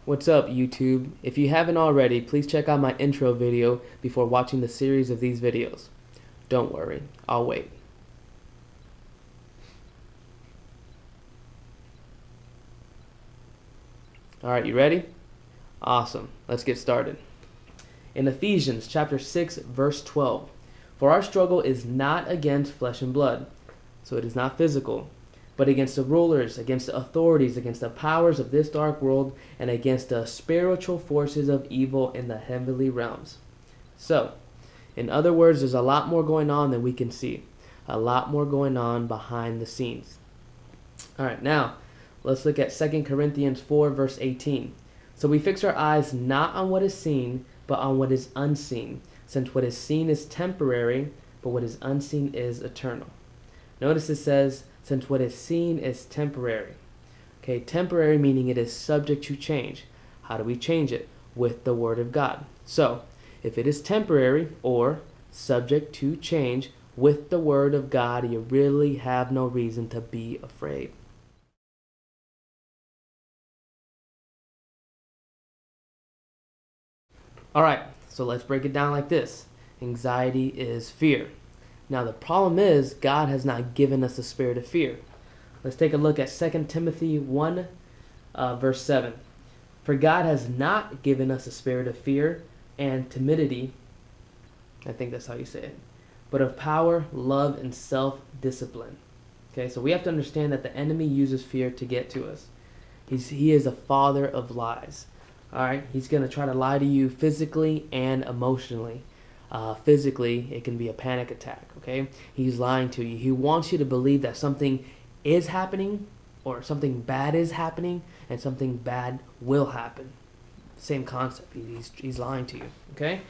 What's up, YouTube? If you haven't already, please check out my intro video before watching the series of these videos. Don't worry, I'll wait. Alright, you ready? Awesome, let's get started. In Ephesians chapter 6, verse 12, "For our struggle is not against flesh and blood," so it is not physical, "but against the rulers, against the authorities, against the powers of this dark world, and against the spiritual forces of evil in the heavenly realms." So, in other words, there's a lot more going on than we can see. A lot more going on behind the scenes. Alright, now, let's look at 2 Corinthians 4, verse 18. "So we fix our eyes not on what is seen, but on what is unseen, since what is seen is temporary, but what is unseen is eternal." Notice it says, since what is seen is temporary. Okay, temporary meaning it is subject to change. How do we change it? With the Word of God. So, if it is temporary or subject to change with the Word of God, you really have no reason to be afraid. Alright, so let's break it down like this. Anxiety is fear. Now the problem is, God has not given us a spirit of fear. Let's take a look at 2 Timothy 1, verse 7. "For God has not given us a spirit of fear and timidity," I think that's how you say it, "but of power, love, and self-discipline." Okay, so we have to understand that the enemy uses fear to get to us. He is a father of lies. All right, he's going to try to lie to you physically and emotionally. Physically, it can be a panic attack. Okay, he's lying to you. He wants you to believe that something is happening, or something bad is happening, and something bad will happen. Same concept. He's lying to you. Okay,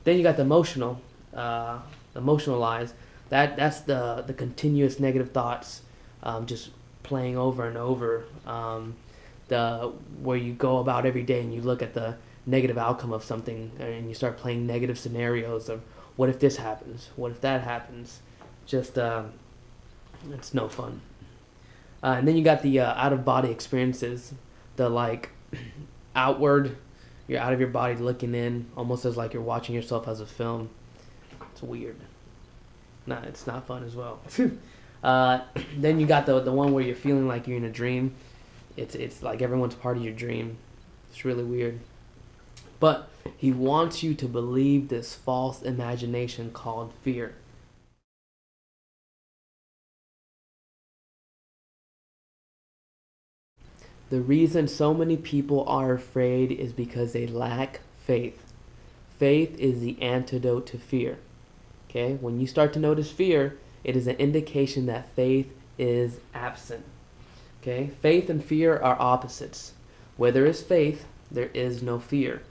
then you got the emotional lies. That's the continuous negative thoughts, just playing over and over. The where you go about every day and you look at the negative outcome of something and you start playing negative scenarios of what if this happens, what if that happens. Just it's no fun. And then you got the out of body experiences, the like outward, you're out of your body looking in, almost as like you're watching yourself as a film. It's weird. Nah, it's not fun as well. uh, then you got the one where you're feeling like you're in a dream. It's like everyone's part of your dream. It's really weird. But he wants you to believe this false imagination called fear. The reason so many people are afraid is because they lack faith. Faith is the antidote to fear. Okay? When you start to notice fear, it is an indication that faith is absent. Okay? Faith and fear are opposites. Where there is faith, there is no fear.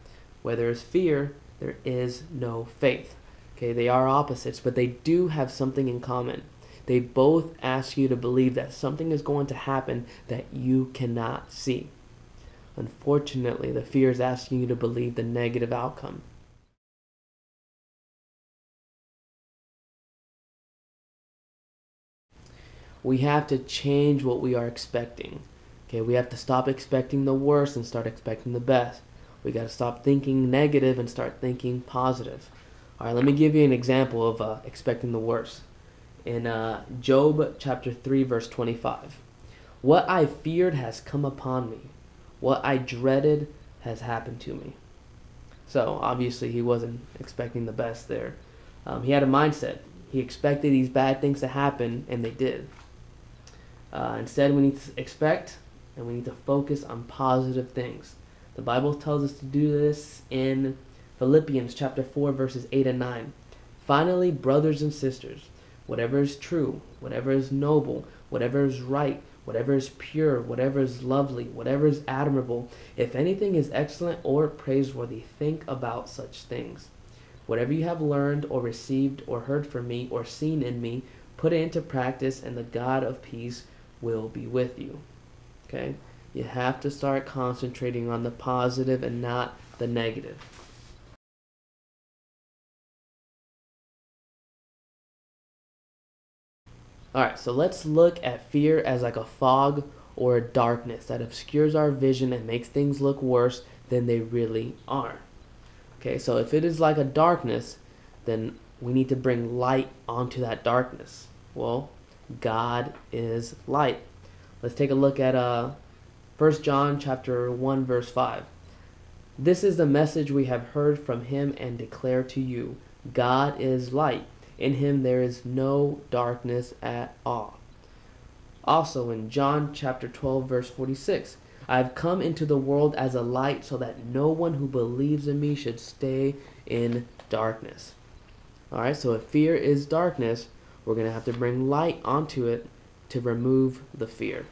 Where there is fear, there is no faith. Okay? They are opposites, but they do have something in common. They both ask you to believe that something is going to happen that you cannot see. Unfortunately, the fear is asking you to believe the negative outcome. We have to change what we are expecting. Okay, we have to stop expecting the worst and start expecting the best. We got to stop thinking negative and start thinking positive. All right, let me give you an example of expecting the worst. In Job chapter 3, verse 25. "What I feared has come upon me. What I dreaded has happened to me." So obviously he wasn't expecting the best there. He had a mindset. He expected these bad things to happen, and they did. Instead, we need to expect and we need to focus on positive things. The Bible tells us to do this in Philippians chapter 4, verses 8 and 9. "Finally, brothers and sisters, whatever is true, whatever is noble, whatever is right, whatever is pure, whatever is lovely, whatever is admirable, if anything is excellent or praiseworthy, think about such things. Whatever you have learned or received or heard from me or seen in me, put it into practice, and the God of peace will be with you." Okay? You have to start concentrating on the positive and not the negative. Alright, so let's look at fear as like a fog or a darkness that obscures our vision and makes things look worse than they really are. Okay, so if it is like a darkness, then we need to bring light onto that darkness. Well, God is light. Let's take a look at 1 John chapter 1 verse 5. This is the message we have heard from him and declare to you. God is light. In him there is no darkness at all. Also in John chapter 12 verse 46, I have come into the world as a light so that no one who believes in me should stay in darkness. Alright, so if fear is darkness, we're going to have to bring light onto it to remove the fear.